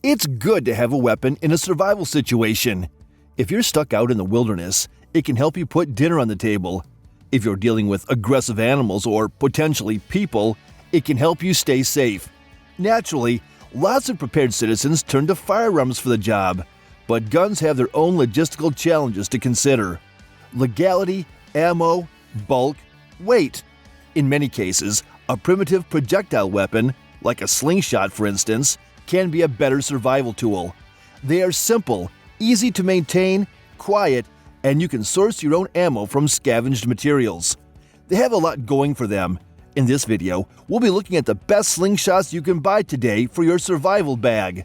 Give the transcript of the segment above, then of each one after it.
It's good to have a weapon in a survival situation. If you're stuck out in the wilderness, it can help you put dinner on the table. If you're dealing with aggressive animals or potentially people, it can help you stay safe. Naturally, lots of prepared citizens turn to firearms for the job, but guns have their own logistical challenges to consider. Legality, ammo, bulk, weight. In many cases, a primitive projectile weapon, like a slingshot for instance, can be a better survival tool. They are simple, easy to maintain, quiet, and you can source your own ammo from scavenged materials. They have a lot going for them. In this video, we'll be looking at the best slingshots you can buy today for your survival bag.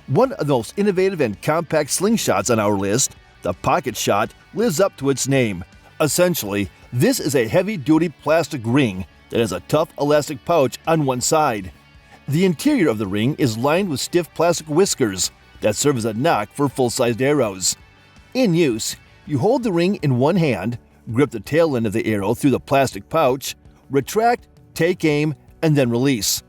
One of the most innovative and compact slingshots on our list, the Pocket Shot, lives up to its name. Essentially, this is a heavy-duty plastic ring that has a tough elastic pouch on one side. The interior of the ring is lined with stiff plastic whiskers that serve as a nock for full-sized arrows. In use, you hold the ring in one hand, grip the tail end of the arrow through the plastic pouch, retract, take aim, and then release.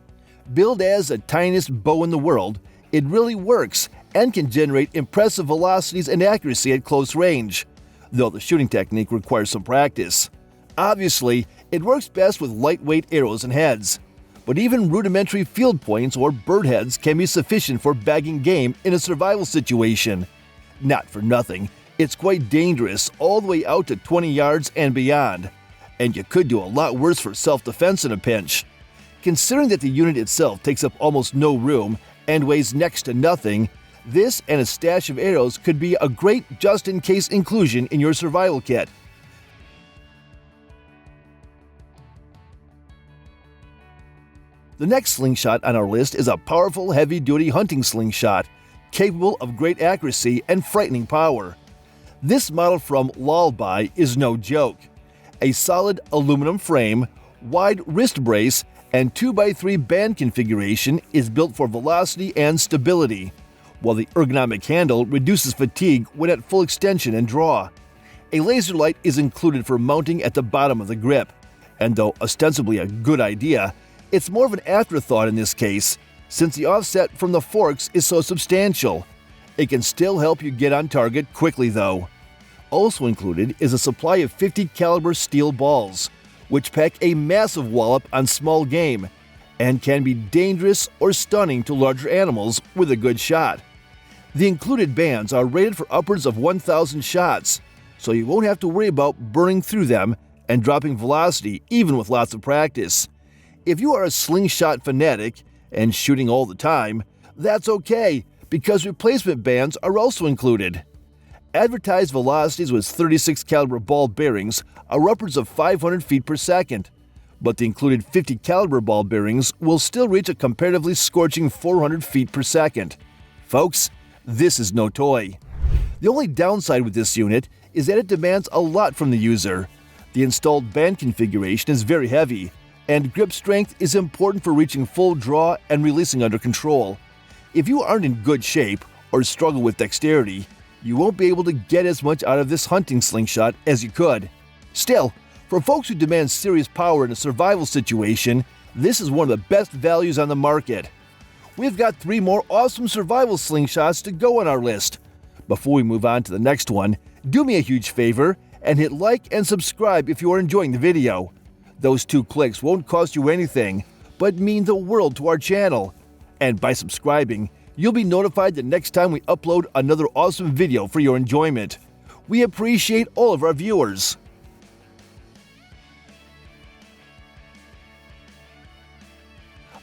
Billed as the tiniest bow in the world, it really works and can generate impressive velocities and accuracy at close range, though the shooting technique requires some practice. Obviously, it works best with lightweight arrows and heads, but even rudimentary field points or bird heads can be sufficient for bagging game in a survival situation. Not for nothing, it's quite dangerous all the way out to 20 yards and beyond, and you could do a lot worse for self-defense in a pinch. Considering that the unit itself takes up almost no room and weighs next to nothing, this and a stash of arrows could be a great just-in-case inclusion in your survival kit. The next slingshot on our list is a powerful heavy-duty hunting slingshot, capable of great accuracy and frightening power. This model from Lullaby is no joke. A solid aluminum frame, wide wrist brace, and 2x3 band configuration is built for velocity and stability, while the ergonomic handle reduces fatigue when at full extension and draw. A laser light is included for mounting at the bottom of the grip, and though ostensibly a good idea, it's more of an afterthought in this case, since the offset from the forks is so substantial. It can still help you get on target quickly though. Also included is a supply of 50 caliber steel balls, which pack a massive wallop on small game and can be dangerous or stunning to larger animals with a good shot. The included bands are rated for upwards of 1,000 shots, so you won't have to worry about burning through them and dropping velocity even with lots of practice. If you are a slingshot fanatic and shooting all the time, that's okay, because replacement bands are also included. Advertised velocities with 36 caliber ball bearings are upwards of 500 feet per second, but the included 50 caliber ball bearings will still reach a comparatively scorching 400 feet per second. Folks, this is no toy. The only downside with this unit is that it demands a lot from the user. The installed band configuration is very heavy, and grip strength is important for reaching full draw and releasing under control. If you aren't in good shape or struggle with dexterity, you won't be able to get as much out of this hunting slingshot as you could. Still, for folks who demand serious power in a survival situation, this is one of the best values on the market. We've got 3 more awesome survival slingshots to go on our list. Before we move on to the next one, do me a huge favor and hit like and subscribe if you are enjoying the video. Those 2 clicks won't cost you anything, but mean the world to our channel. And by subscribing, you'll be notified the next time we upload another awesome video for your enjoyment. We appreciate all of our viewers.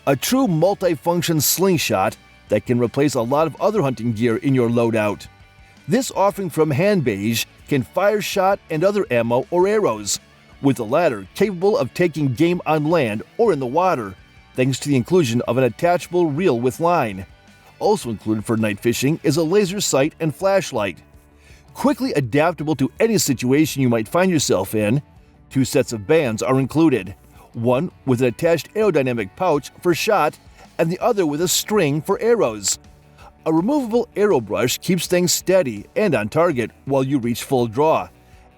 A true multifunction slingshot that can replace a lot of other hunting gear in your loadout. This offering from Beige can fire shot and other ammo or arrows, with the latter capable of taking game on land or in the water, thanks to the inclusion of an attachable reel with line. Also included for night fishing is a laser sight and flashlight. Quickly adaptable to any situation you might find yourself in, 2 sets of bands are included, one with an attached aerodynamic pouch for shot and the other with a string for arrows. A removable arrow brush keeps things steady and on target while you reach full draw,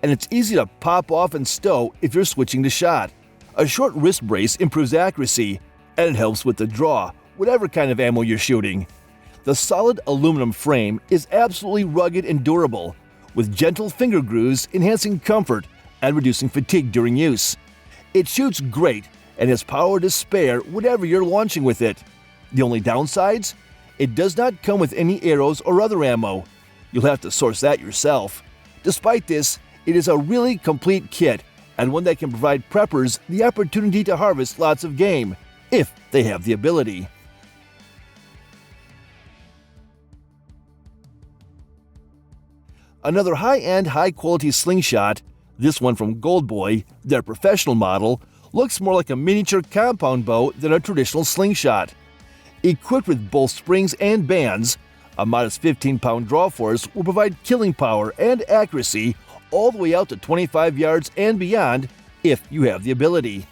and it's easy to pop off and stow if you're switching to shot. A short wrist brace improves accuracy, and it helps with the draw, whatever kind of ammo you're shooting. The solid aluminum frame is absolutely rugged and durable, with gentle finger grooves enhancing comfort and reducing fatigue during use. It shoots great and has power to spare whatever you're launching with it. The only downsides? It does not come with any arrows or other ammo. You'll have to source that yourself. Despite this, it is a really complete kit and one that can provide preppers the opportunity to harvest lots of game, if they have the ability. Another high-end, high-quality slingshot, this one from Gold Boy, their professional model, looks more like a miniature compound bow than a traditional slingshot. Equipped with both springs and bands, a modest 15-pound draw force will provide killing power and accuracy all the way out to 25 yards and beyond if you have the ability.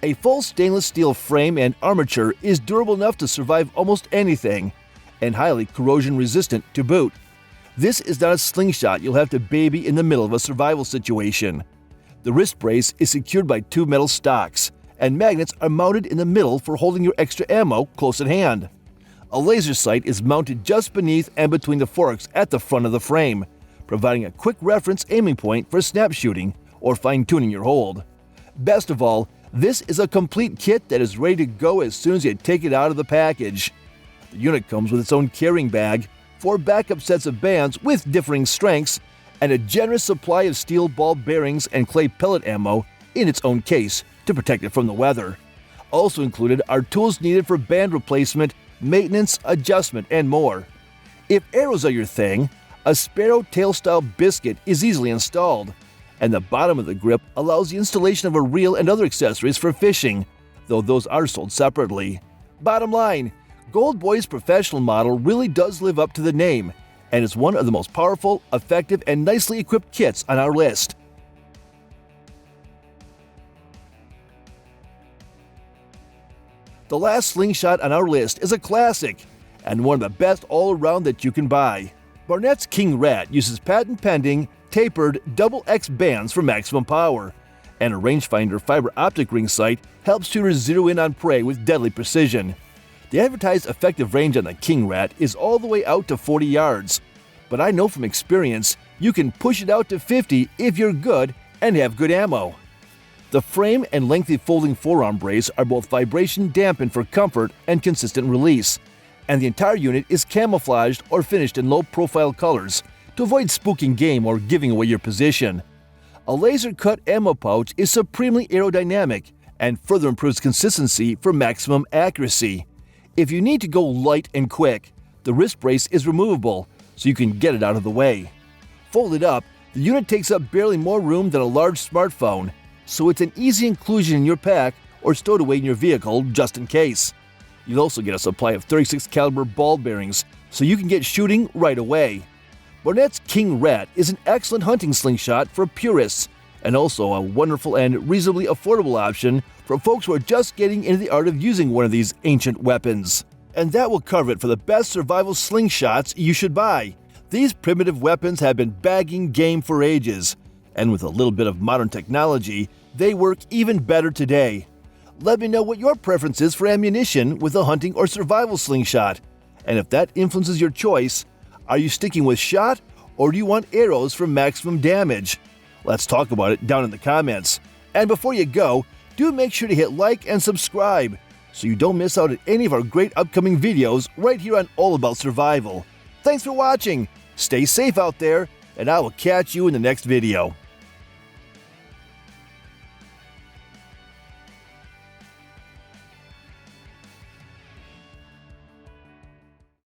A full stainless steel frame and armature is durable enough to survive almost anything, and highly corrosion resistant to boot. This is not a slingshot you'll have to baby in the middle of a survival situation. The wrist brace is secured by 2 metal stocks, and magnets are mounted in the middle for holding your extra ammo close at hand. A laser sight is mounted just beneath and between the forks at the front of the frame, providing a quick reference aiming point for snap shooting or fine-tuning your hold. Best of all, this is a complete kit that is ready to go as soon as you take it out of the package. The unit comes with its own carrying bag, 4 backup sets of bands with differing strengths, and a generous supply of steel ball bearings and clay pellet ammo in its own case to protect it from the weather. Also included are tools needed for band replacement, maintenance, adjustment, and more. If arrows are your thing, a Sparrow tail-style biscuit is easily installed, and the bottom of the grip allows the installation of a reel and other accessories for fishing, though those are sold separately. Bottom line, Gold Boy's professional model really does live up to the name, and is one of the most powerful, effective, and nicely equipped kits on our list. The last slingshot on our list is a classic, and one of the best all around that you can buy. Barnett's King Rat uses patent-pending, tapered double X bands for maximum power, and a rangefinder fiber optic ring sight helps shooters zero in on prey with deadly precision. The advertised effective range on the King Rat is all the way out to 40 yards, but I know from experience you can push it out to 50 if you're good and have good ammo. The frame and lengthy folding forearm brace are both vibration dampened for comfort and consistent release, and the entire unit is camouflaged or finished in low-profile colors to avoid spooking game or giving away your position. A laser-cut ammo pouch is supremely aerodynamic and further improves consistency for maximum accuracy. If you need to go light and quick, the wrist brace is removable so you can get it out of the way. Folded up, the unit takes up barely more room than a large smartphone, so it's an easy inclusion in your pack or stowed away in your vehicle just in case. You'll also get a supply of 36 caliber ball bearings so you can get shooting right away. Barnett's King Rat is an excellent hunting slingshot for purists, and also a wonderful and reasonably affordable option for folks who are just getting into the art of using one of these ancient weapons. And that will cover it for the best survival slingshots you should buy. These primitive weapons have been bagging game for ages, and with a little bit of modern technology, they work even better today. Let me know what your preference is for ammunition with a hunting or survival slingshot, and if that influences your choice, are you sticking with shot or do you want arrows for maximum damage? Let's talk about it down in the comments. And before you go, do make sure to hit like and subscribe so you don't miss out on any of our great upcoming videos right here on All About Survival. Thanks for watching, stay safe out there, and I will catch you in the next video.